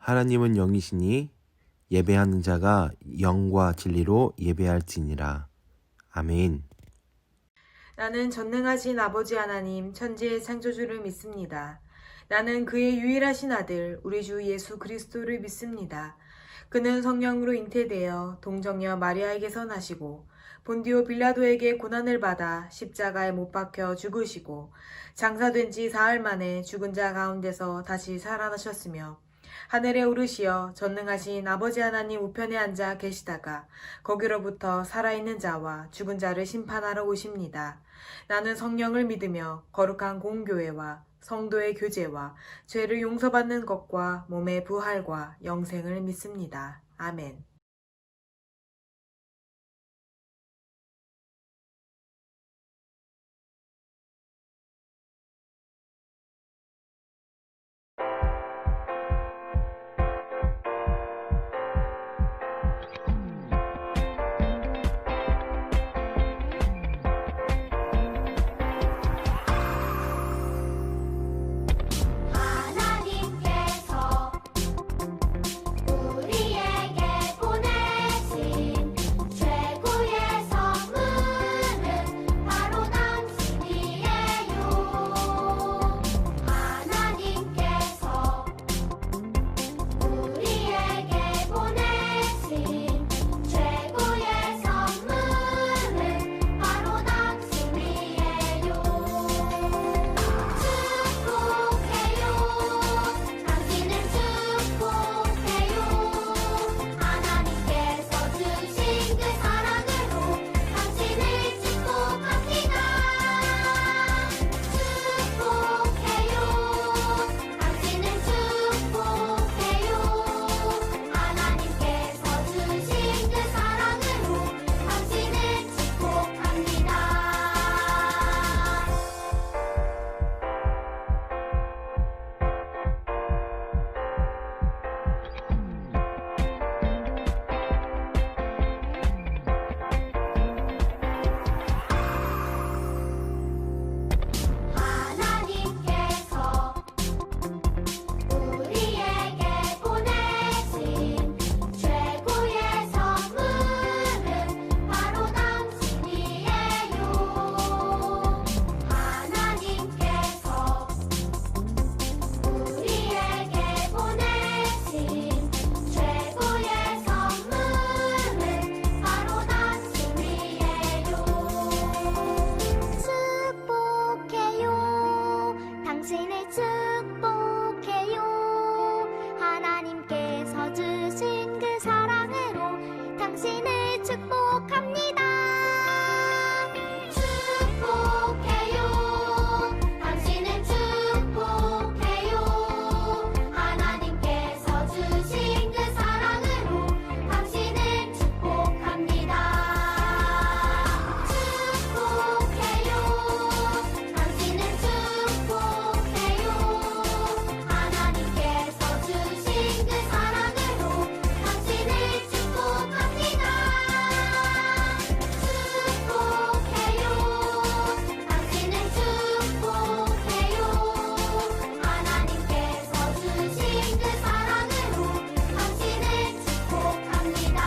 하나님은 영이시니 예배하는 자가 영과 진리로 예배할지니라. 아멘. 나는 전능하신 아버지 하나님 천지의 창조주를 믿습니다. 나는 그의 유일하신 아들 우리 주 예수 그리스도를 믿습니다. 그는 성령으로 잉태되어 동정녀 마리아에게서 나시고 본디오 빌라도에게 고난을 받아 십자가에 못 박혀 죽으시고 장사된 지 사흘 만에 죽은 자 가운데서 다시 살아나셨으며 하늘에 오르시어 전능하신 아버지 하나님 우편에 앉아 계시다가 거기로부터 살아있는 자와 죽은 자를 심판하러 오십니다. 나는 성령을 믿으며 거룩한 공교회와 성도의 교제와 죄를 용서받는 것과 몸의 부활과 영생을 믿습니다. 아멘. 하나님께서 우리에게 보내신 최고의 선물은 바로 당신이에요. 하나님께서 우리에게 보내신 최고의 선물은 바로 당신이에요. 축복해요. 당신을 축복해요. 하나님께서 주신 그 사랑으로 당신을 축복합니다. 축복해요. 당신을 축복해요. 하나님께서 주신 그 사랑으로 당신을 축복합니다. 하나님께서 우리에게 보내신 최고의 선물은 바로 당신이에요. 하나님께서 우리에게 보내신 최고의 선물은 바로 당신이에요. 축복해요. 당신을 축복해요. 하나님께서 주신 그 사랑으로 당신을 축복합니다. 축복해요. 당신을 축복해요. 하나님께서 주신 그 사랑으로 당신을 축복합니다. 축복해요. 당신을 축복해요. 하나님께서 주신 그 사랑으로 당신을 축복합니다. 축복해요. 당신을 축복해요. 하나님께서 주신 그 사랑으로 당신을 축복합니다.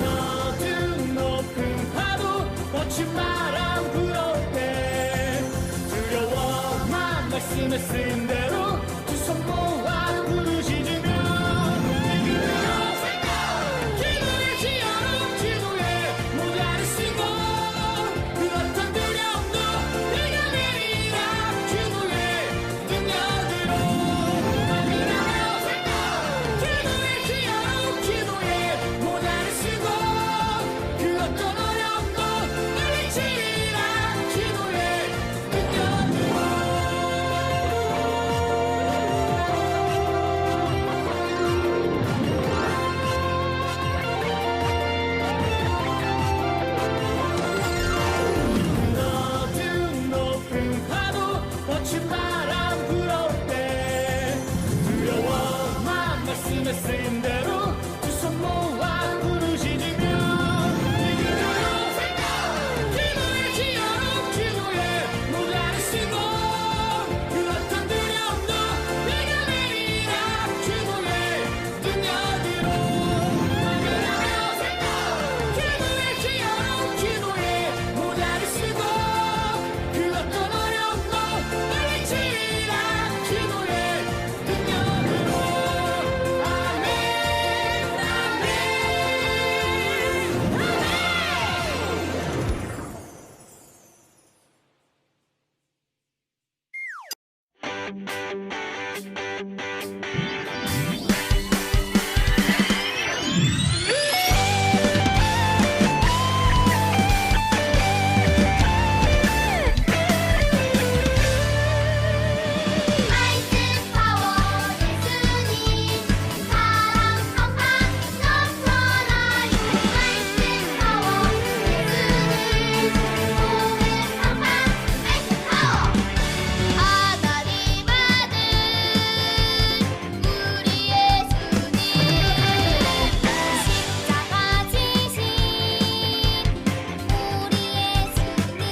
낮은 높은 파도 거친 바람 불어올 때 두려워만 말씀을 쓴 대로 두 손 모아 부르짖으며 기도의 지어로 기도에 모자를 쓰고 그 어떤 두려움도 이겨내리라 주의 능력으로 기도의 지어로 기도에 모자를 쓰고 그 어떤 어려움도 물리치리라 기도의 능력으로 말씀 파워 예수님 사랑 한판 넘쳐나요 말씀 파워 예수님 복음 한판 말씀 파워 하나님 아들 우리 예수님 십자가 지신 우리 예수님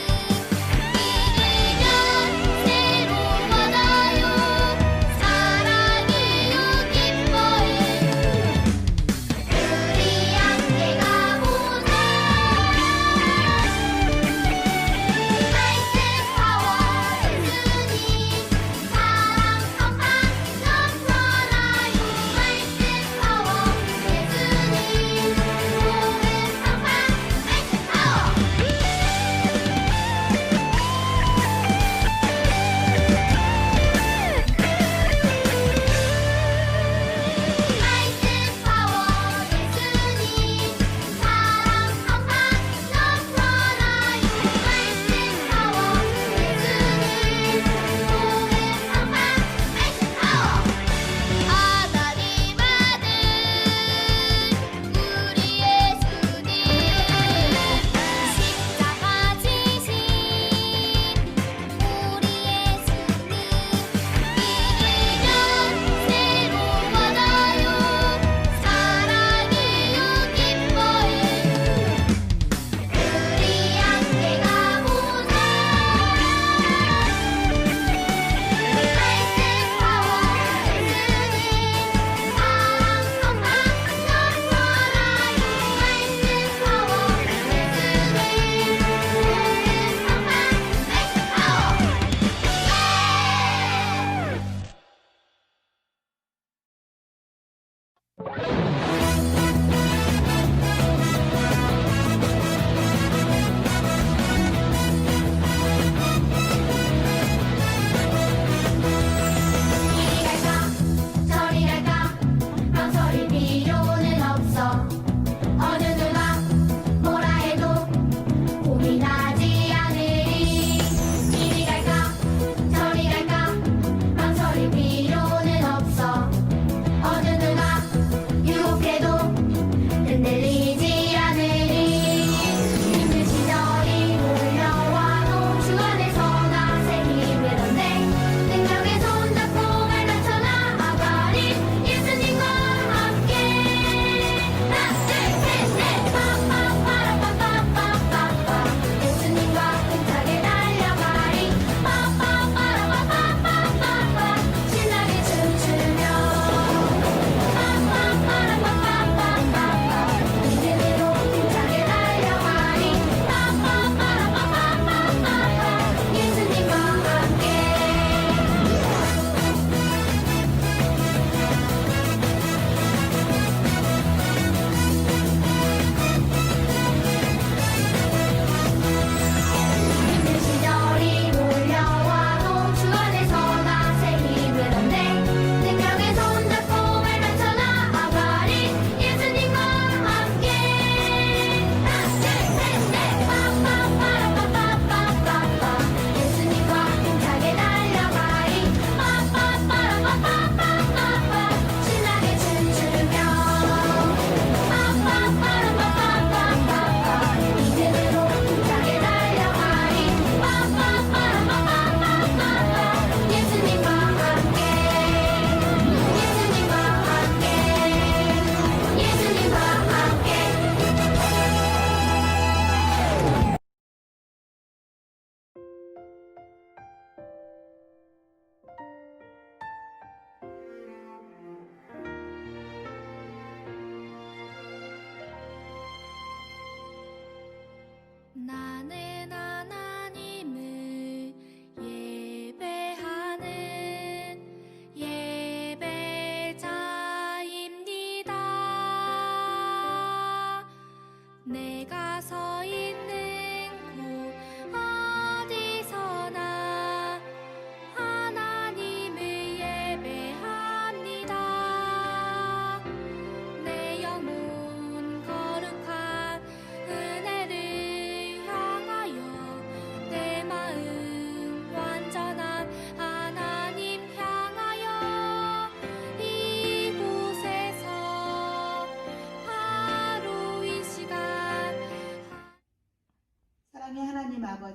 믿으면 새로워져요 사랑이요 기뻐요 우리 함께 가보자 말씀 파워 예수님 사랑 한판 넘쳐나요 말씀 파워 예수님 복음 한판 말씀 파워 말씀 파워 예수님 사랑 한판 넘쳐나요 말씀 파워 예수님 복음 한판 말씀 파워 하나님 아들 우리 예수님 십자가 지신 우리 예수님 믿으면 새로워져요 사랑이요 기뻐요 우리 함께 가보자 말씀 파워 예수님 사랑 한판 넘쳐나요 말씀 파워 예수님 복음 한판 말씀 파워 이리 갈까 저리 갈까 망설일 필요는 없어 어느 누가 뭐라 해도 고민하지 않으리 이리 갈까 저리 갈까 망설일 필요는 없어 어느 누가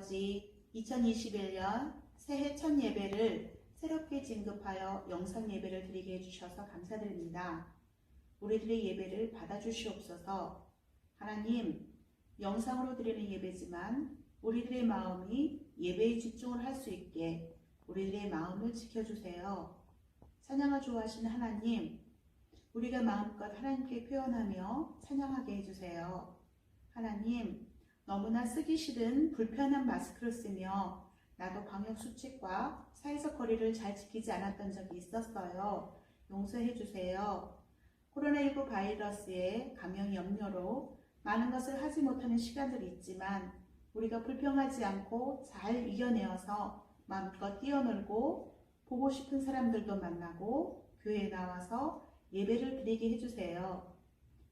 아버지, 2021년 새해 첫 예배를 새롭게 진급하여 영상 예배를 드리게 해주셔서 감사드립니다. 우리들의 예배를 받아주시옵소서. 하나님, 영상으로 드리는 예배지만 우리들의 마음이 예배에 집중을 할 수 있게 우리들의 마음을 지켜주세요. 찬양을 좋아하시는 하나님, 우리가 마음껏 하나님께 표현하며 찬양하게 해주세요. 하나님, 너무나 쓰기 싫은 불편한 마스크를 쓰며 나도 방역수칙과 사회적 거리를 잘 지키지 않았던 적이 있었어요. 용서해 주세요. 코로나19 바이러스의 감염 염려로 많은 것을 하지 못하는 시간들이 있지만 우리가 불평하지 않고 잘 이겨내어서 마음껏 뛰어놀고 보고 싶은 사람들도 만나고 교회에 나와서 예배를 드리게 해주세요.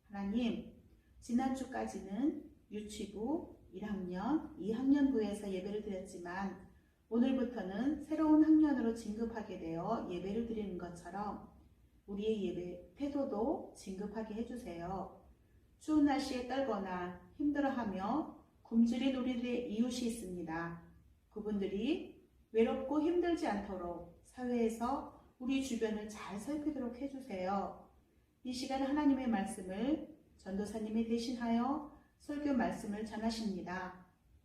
하나님, 지난주까지는 유치부 1학년, 2학년부에서 예배를 드렸지만 오늘부터는 새로운 학년으로 진급하게 되어 예배를 드리는 것처럼 우리의 예배 태도도 진급하게 해주세요. 추운 날씨에 떨거나 힘들어하며 굶주린 우리들의 이웃이 있습니다. 그분들이 외롭고 힘들지 않도록 사회에서 우리 주변을 잘 살피도록 해주세요. 이 시간 하나님의 말씀을 전도사님이 대신하여 설교 말씀을 전하십니다.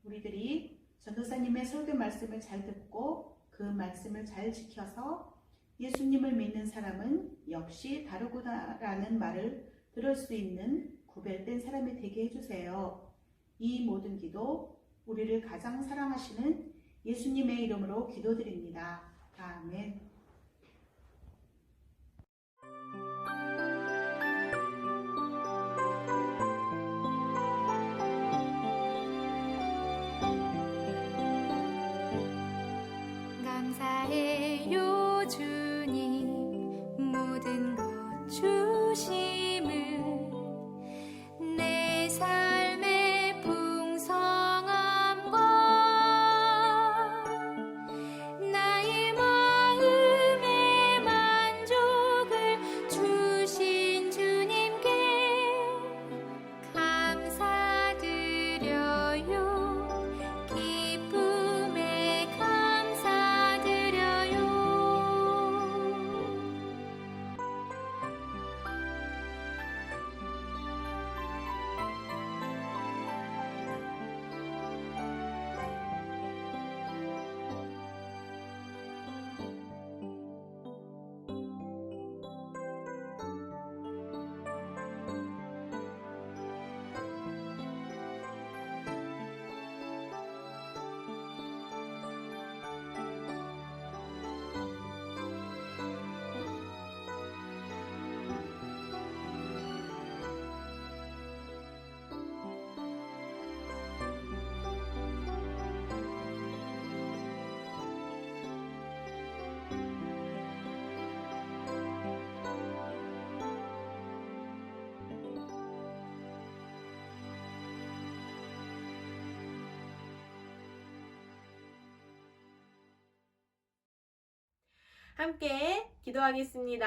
우리들이 전도사님의 설교 말씀을 잘 듣고 그 말씀을 잘 지켜서 예수님을 믿는 사람은 역시 다르구나라는 말을 들을 수 있는 구별된 사람이 되게 해주세요. 이 모든 기도 우리를 가장 사랑하시는 예수님의 이름으로 기도드립니다. 아멘. 감사해요 주님 모든 것 주심을 내 삶의 풍성함과 나의 마음의 만족을 주신 주님께 감사드려요. 기쁨에 감사드려요. 함께 기도하겠습니다.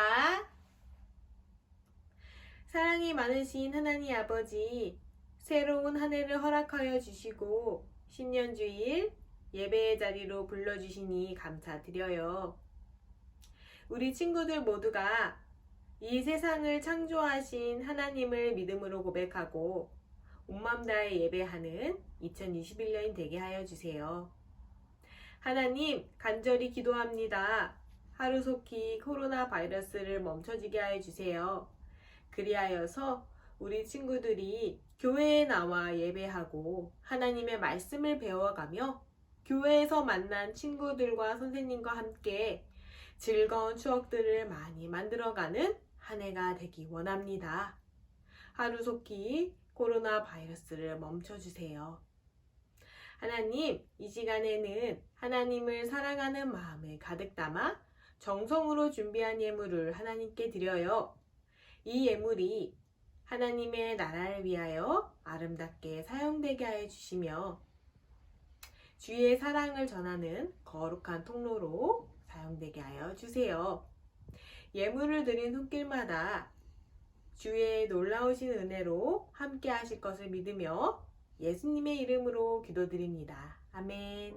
사랑이 많으신 하나님 아버지, 새로운 한 해를 허락하여 주시고 신년주일 예배의 자리로 불러주시니 감사드려요. 우리 친구들 모두가 이 세상을 창조하신 하나님을 믿음으로 고백하고 온맘 다해 예배하는 2021년이 되게 하여 주세요. 하나님, 간절히 기도합니다. 하루속히 코로나 바이러스를 멈춰지게 하여 주세요. 그리하여서 우리 친구들이 교회에 나와 예배하고 하나님의 말씀을 배워가며 교회에서 만난 친구들과 선생님과 함께 즐거운 추억들을 많이 만들어가는 한 해가 되기 원합니다. 하루속히 코로나 바이러스를 멈춰주세요. 하나님, 이 시간에는 하나님을 사랑하는 마음을 가득 담아 정성으로 준비한 예물을 하나님께 드려요. 이 예물이 하나님의 나라를 위하여 아름답게 사용되게 하여 주시며 주의 사랑을 전하는 거룩한 통로로 사용되게 하여 주세요. 예물을 드린 손길마다 주의 놀라우신 은혜로 함께 하실 것을 믿으며 예수님의 이름으로 기도드립니다. 아멘.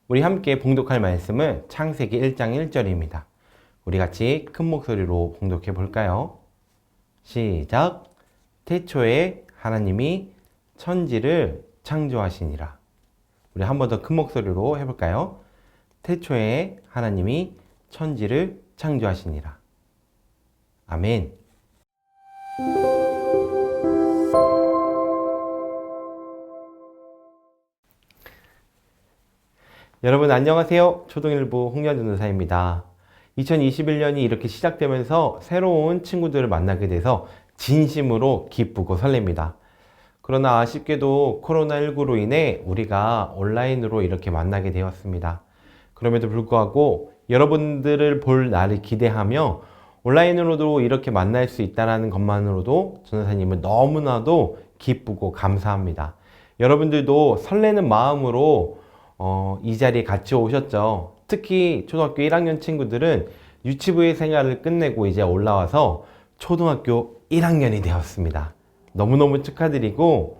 우리 함께 봉독할 말씀은 창세기 1장 1절입니다. 우리 같이 큰 목소리로 봉독해 볼까요? 시작! 태초에 하나님이 천지를 창조하시니라. 우리 한 번 더 큰 목소리로 해볼까요? 태초에 하나님이 천지를 창조하시니라. 아멘. 여러분 안녕하세요. 초등일부 홍현 전도사입니다. 2021년이 이렇게 시작되면서 새로운 친구들을 만나게 돼서 진심으로 기쁘고 설렙니다. 그러나 아쉽게도 코로나19로 인해 우리가 온라인으로 이렇게 만나게 되었습니다. 그럼에도 불구하고 여러분들을 볼 날을 기대하며 온라인으로도 이렇게 만날 수 있다는 것만으로도 전도사님은 너무나도 기쁘고 감사합니다. 여러분들도 설레는 마음으로 이 자리에 같이 오셨죠. 특히 초등학교 1학년 친구들은 유치부의 생활을 끝내고 이제 올라와서 초등학교 1학년이 되었습니다. 너무너무 축하드리고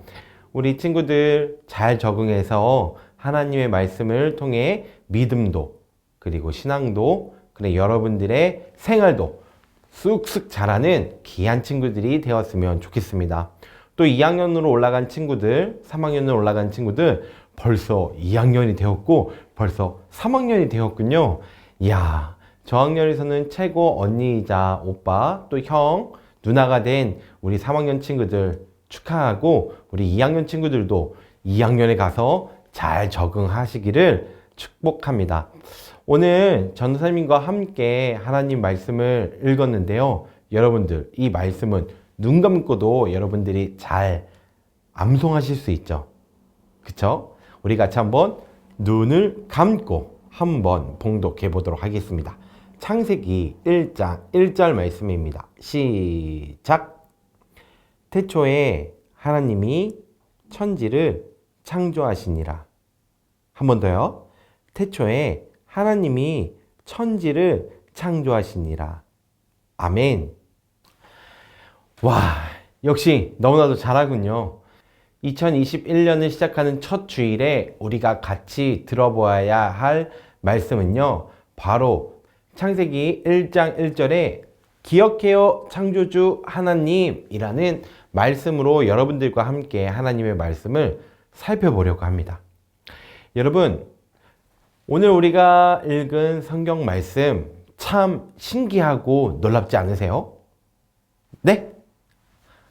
우리 친구들 잘 적응해서 하나님의 말씀을 통해 믿음도 그리고 신앙도 그리고 여러분들의 생활도 쑥쑥 자라는 귀한 친구들이 되었으면 좋겠습니다. 또 2학년으로 올라간 친구들, 3학년으로 올라간 친구들 벌써 2학년이 되었고 벌써 3학년이 되었군요. 이야, 저학년에서는 최고 언니이자 오빠 또 형, 누나가 된 우리 3학년 친구들 축하하고 우리 2학년 친구들도 2학년에 가서 잘 적응하시기를 축복합니다. 오늘 전도사님과 함께 하나님 말씀을 읽었는데요. 여러분들 이 말씀은 눈 감고도 여러분들이 잘 암송하실 수 있죠. 그쵸? 우리 같이 한번 눈을 감고 한번 봉독해 보도록 하겠습니다. 창세기 1장 1절 말씀입니다. 시작! 태초에 하나님이 천지를 창조하시니라. 한 번 더요. 태초에 하나님이 천지를 창조하시니라. 아멘. 와, 역시 너무나도 잘하군요. 2021년을 시작하는 첫 주일에 우리가 같이 들어보아야 할 말씀은요, 바로 창세기 1장 1절에 기억해요 창조주 하나님이라는 말씀으로 여러분들과 함께 하나님의 말씀을 살펴보려고 합니다. 여러분, 오늘 우리가 읽은 성경 말씀 참 신기하고 놀랍지 않으세요? 네?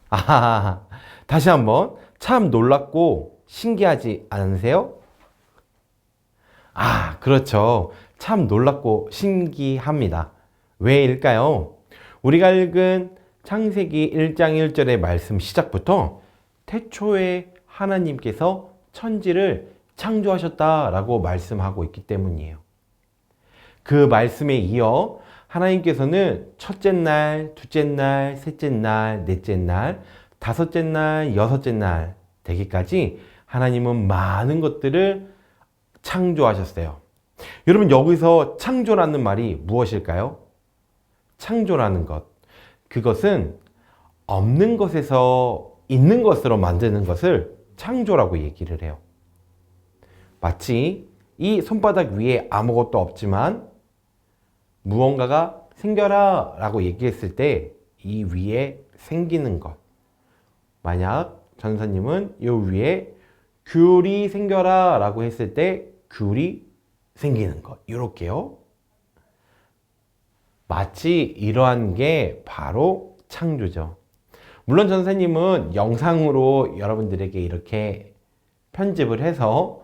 아하하. 다시 한번 참 놀랍고 신기하지 않으세요? 아, 그렇죠. 참 놀랍고 신기합니다. 왜일까요? 우리가 읽은 창세기 1장 1절의 말씀 시작부터 태초에 하나님께서 천지를 창조하셨다라고 말씀하고 있기 때문이에요. 그 말씀에 이어 하나님께서는 첫째 날, 둘째 날, 셋째 날, 넷째 날, 다섯째 날, 여섯째 날 되기까지 하나님은 많은 것들을 창조하셨어요. 여러분, 여기서 창조라는 말이 무엇일까요? 창조라는 것, 그것은 없는 것에서 있는 것으로 만드는 것을 창조라고 얘기를 해요. 마치 이 손바닥 위에 아무것도 없지만 무언가가 생겨라 라고 얘기했을 때 이 위에 생기는 것, 만약 전사님은 이 위에 귤이 생겨라 라고 했을 때 귤이 생기는 것, 이렇게요. 마치 이러한 게 바로 창조죠. 물론 전사님은 영상으로 여러분들에게 이렇게 편집을 해서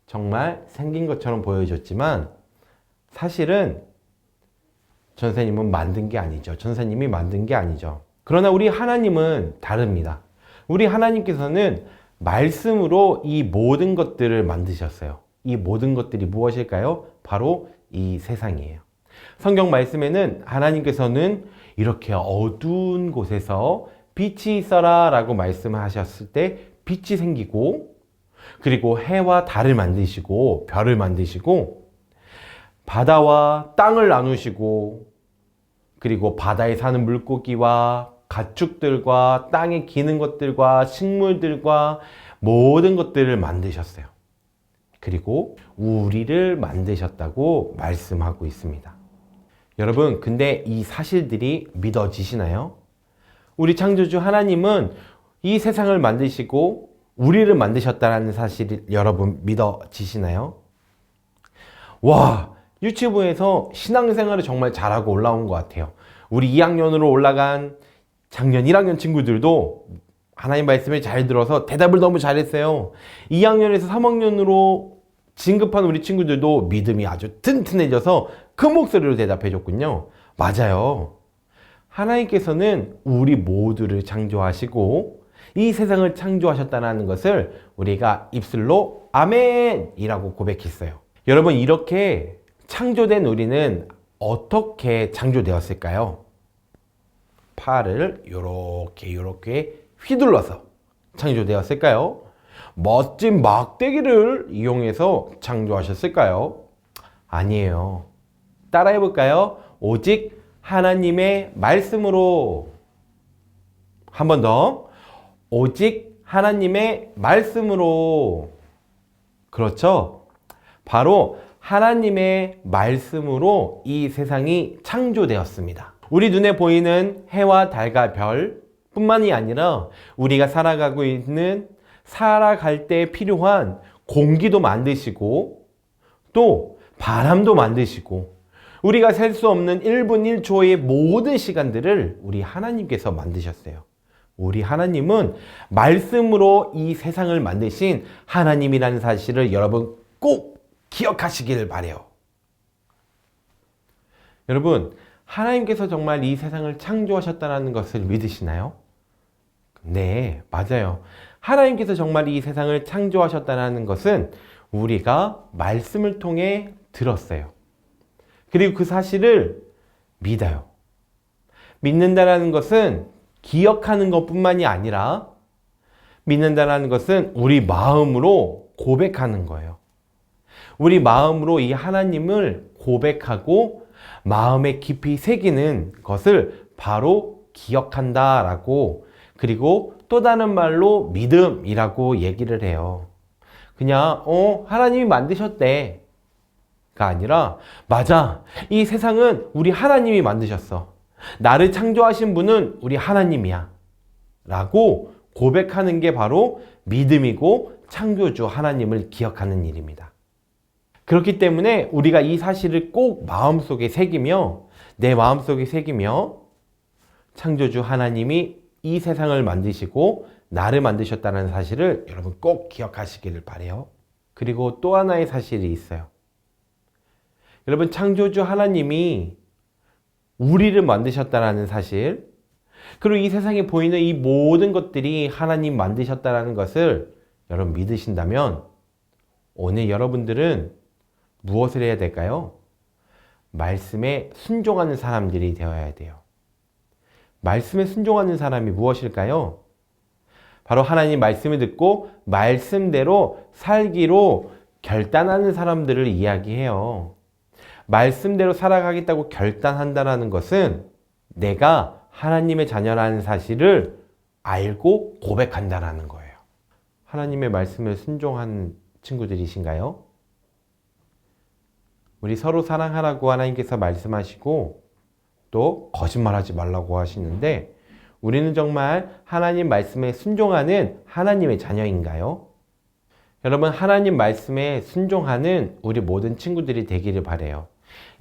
정말 생긴 것처럼 보여줬지만 사실은 전사님은 만든 게 아니죠. 전사님이 만든 게 아니죠. 그러나 우리 하나님은 다릅니다. 우리 하나님께서는 말씀으로 이 모든 것들을 만드셨어요. 이 모든 것들이 무엇일까요? 바로 이 세상이에요. 성경 말씀에는 하나님께서는 이렇게 어두운 곳에서 빛이 있어라 라고 말씀하셨을 때 빛이 생기고, 그리고 해와 달을 만드시고 별을 만드시고 바다와 땅을 나누시고, 그리고 바다에 사는 물고기와 가축들과 땅에 기는 것들과 식물들과 모든 것들을 만드셨어요. 그리고 우리를 만드셨다고 말씀하고 있습니다. 여러분, 근데 이 사실들이 믿어지시나요? 우리 창조주 하나님은 이 세상을 만드시고 우리를 만드셨다는 사실이 여러분 믿어지시나요? 와, 유치부에서 신앙생활을 정말 잘하고 올라온 것 같아요. 우리 2학년으로 올라간 작년 1학년 친구들도 하나님 말씀을 잘 들어서 대답을 너무 잘했어요. 2학년에서 3학년으로 진급한 우리 친구들도 믿음이 아주 튼튼해져서 큰 목소리로 대답해 줬군요. 맞아요. 하나님께서는 우리 모두를 창조하시고 이 세상을 창조하셨다는 것을 우리가 입술로 아멘이라고 고백했어요. 여러분, 이렇게 창조된 우리는 어떻게 창조되었을까요? 팔을 요렇게 휘둘러서 창조되었을까요? 멋진 막대기를 이용해서 창조하셨을까요? 아니에요. 따라해 볼까요? 오직 하나님의 말씀으로. 한 번 더. 오직 하나님의 말씀으로. 그렇죠? 바로 하나님의 말씀으로 이 세상이 창조되었습니다. 우리 눈에 보이는 해와 달과 별 뿐만이 아니라 우리가 살아갈 때 필요한 공기도 만드시고 또 바람도 만드시고 우리가 셀 수 없는 1분 1초의 모든 시간들을 우리 하나님께서 만드셨어요. 우리 하나님은 말씀으로 이 세상을 만드신 하나님이라는 사실을 여러분 꼭 기억하시길 바래요. 여러분, 하나님께서 정말 이 세상을 창조하셨다는 것을 믿으시나요? 네, 맞아요. 하나님께서 정말 이 세상을 창조하셨다는 것은 우리가 말씀을 통해 들었어요. 그리고 그 사실을 믿어요. 믿는다는 것은 기억하는 것뿐만이 아니라 믿는다는 것은 우리 마음으로 고백하는 거예요. 우리 마음으로 이 하나님을 고백하고 마음에 깊이 새기는 것을 바로 기억한다라고, 그리고 또 다른 말로 믿음이라고 얘기를 해요. 그냥 하나님이 만드셨대 가 아니라 맞아, 이 세상은 우리 하나님이 만드셨어. 나를 창조하신 분은 우리 하나님이야 라고 고백하는 게 바로 믿음이고 창조주 하나님을 기억하는 일입니다. 그렇기 때문에 우리가 이 사실을 꼭 마음속에 새기며 내 마음속에 새기며 창조주 하나님이 이 세상을 만드시고 나를 만드셨다는 사실을 여러분 꼭 기억하시기를 바라요. 그리고 또 하나의 사실이 있어요. 여러분, 창조주 하나님이 우리를 만드셨다는 사실, 그리고 이 세상에 보이는 이 모든 것들이 하나님 만드셨다는 것을 여러분 믿으신다면 오늘 여러분들은 무엇을 해야 될까요? 말씀에 순종하는 사람들이 되어야 돼요. 말씀에 순종하는 사람이 무엇일까요? 바로 하나님 말씀을 듣고 말씀대로 살기로 결단하는 사람들을 이야기해요. 말씀대로 살아가겠다고 결단한다는 것은 내가 하나님의 자녀라는 사실을 알고 고백한다는 거예요. 하나님의 말씀을 순종한 친구들이신가요? 우리 서로 사랑하라고 하나님께서 말씀하시고 또 거짓말하지 말라고 하시는데 우리는 정말 하나님 말씀에 순종하는 하나님의 자녀인가요? 여러분, 하나님 말씀에 순종하는 우리 모든 친구들이 되기를 바라요.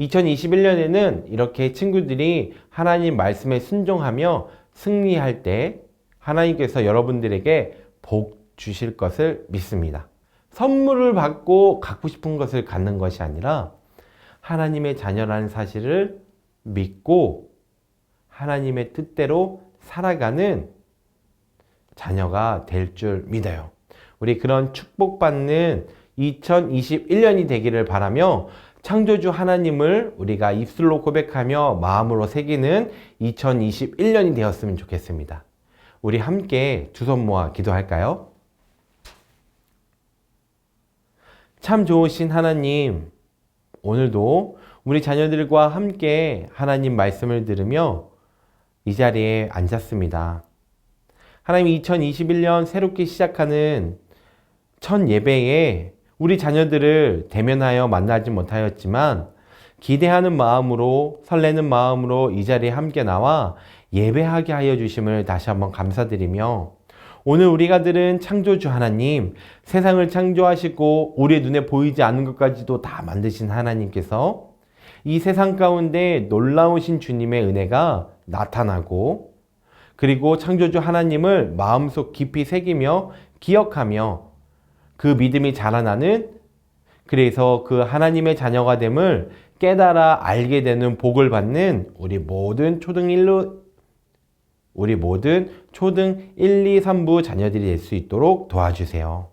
2021년에는 이렇게 친구들이 하나님 말씀에 순종하며 승리할 때 하나님께서 여러분들에게 복 주실 것을 믿습니다. 선물을 받고 갖고 싶은 것을 갖는 것이 아니라 하나님의 자녀라는 사실을 믿고 하나님의 뜻대로 살아가는 자녀가 될 줄 믿어요. 우리 그런 축복받는 2021년이 되기를 바라며 창조주 하나님을 우리가 입술로 고백하며 마음으로 새기는 2021년이 되었으면 좋겠습니다. 우리 함께 두 손 모아 기도할까요? 참 좋으신 하나님, 오늘도 우리 자녀들과 함께 하나님 말씀을 들으며 이 자리에 앉았습니다. 하나님 2021년 새롭게 시작하는 첫 예배에 우리 자녀들을 대면하여 만나지 못하였지만 기대하는 마음으로 설레는 마음으로 이 자리에 함께 나와 예배하게 하여 주심을 다시 한번 감사드리며 오늘 우리가 들은 창조주 하나님, 세상을 창조하시고 우리의 눈에 보이지 않는 것까지도 다 만드신 하나님께서 이 세상 가운데 놀라우신 주님의 은혜가 나타나고 그리고 창조주 하나님을 마음속 깊이 새기며 기억하며 그 믿음이 자라나는 그래서 그 하나님의 자녀가 됨을 깨달아 알게 되는 복을 받는 우리 모든 초등 1, 2, 3부 자녀들이 될 수 있도록 도와주세요.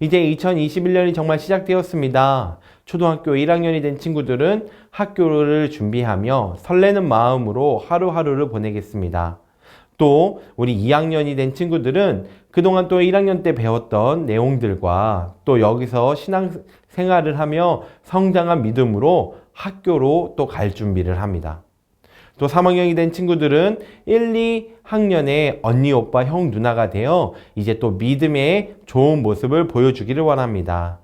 이제 2021년이 정말 시작되었습니다. 초등학교 1학년이 된 친구들은 학교를 준비하며 설레는 마음으로 하루하루를 보내겠습니다. 또 우리 2학년이 된 친구들은 그동안 또 1학년 때 배웠던 내용들과 또 여기서 신앙생활을 하며 성장한 믿음으로 학교로 또 갈 준비를 합니다. 또 3학년이 된 친구들은 1, 2학년의 언니, 오빠, 형, 누나가 되어 이제 또 믿음의 좋은 모습을 보여주기를 원합니다.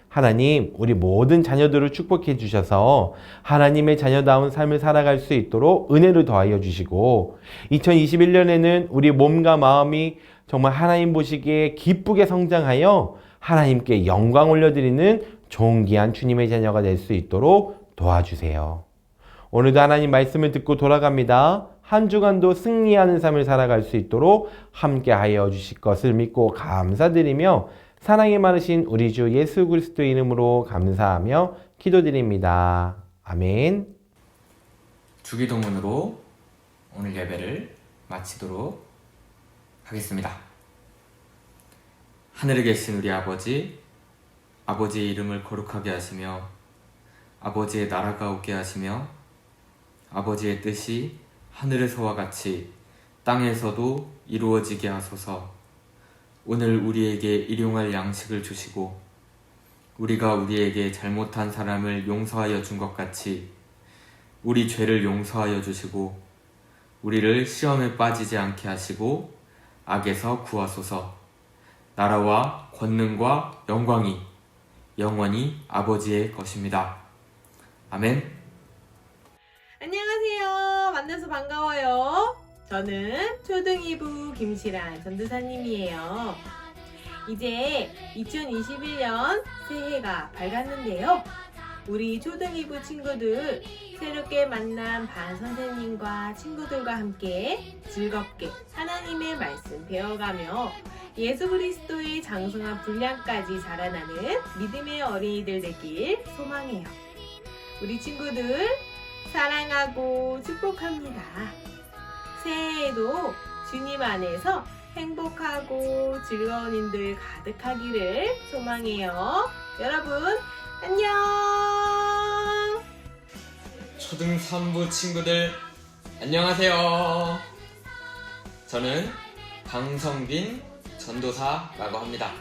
하나님, 우리 모든 자녀들을 축복해 주셔서 하나님의 자녀다운 삶을 살아갈 수 있도록 은혜를 더하여 주시고 2021년에는 우리 몸과 마음이 정말 하나님 보시기에 기쁘게 성장하여 하나님께 영광 올려드리는 존귀한 주님의 자녀가 될 수 있도록 도와주세요. 오늘도 하나님 말씀을 듣고 돌아갑니다. 한 주간도 승리하는 삶을 살아갈 수 있도록 함께 하여 주실 것을 믿고 감사드리며 사랑이 많으신 우리 주 예수 그리스도 이름으로 감사하며 기도드립니다. 아멘. 주기도문으로 오늘 예배를 마치도록 하겠습니다. 하늘에 계신 우리 아버지, 아버지의 이름을 거룩하게 하시며 아버지의 나라가 오게 하시며 아버지의 뜻이 하늘에서와 같이 땅에서도 이루어지게 하소서. 오늘 우리에게 일용할 양식을 주시고 우리가 우리에게 잘못한 사람을 용서하여 준 것 같이 우리 죄를 용서하여 주시고 우리를 시험에 빠지지 않게 하시고 악에서 구하소서. 나라와 권능과 영광이 영원히 아버지의 것입니다. 아멘. 안녕하세요. 만나서 반가워요. 저는 초등 2부 김시란 전도사님이에요. 이제 2021년 새해가 밝았는데요. 우리 초등 2부 친구들 새롭게 만난 반 선생님과 친구들과 함께 즐겁게 하나님의 말씀 배워가며 예수 그리스도의 장성한 분량까지 자라나는 믿음의 어린이들 되길 소망해요. 우리 친구들 사랑하고 축복합니다. 새해에도 주님 안에서 행복하고 즐거운 일들 가득하기를 소망해요. 여러분 안녕. 초등 3부 친구들 안녕하세요. 저는 강성빈 전도사라고 합니다.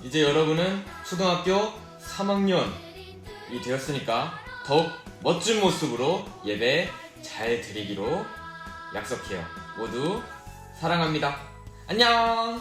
이제 여러분은 초등학교 3학년이 되었으니까 더욱 멋진 모습으로 예배 잘 드리기로 약속해요. 모두 사랑합니다. 안녕.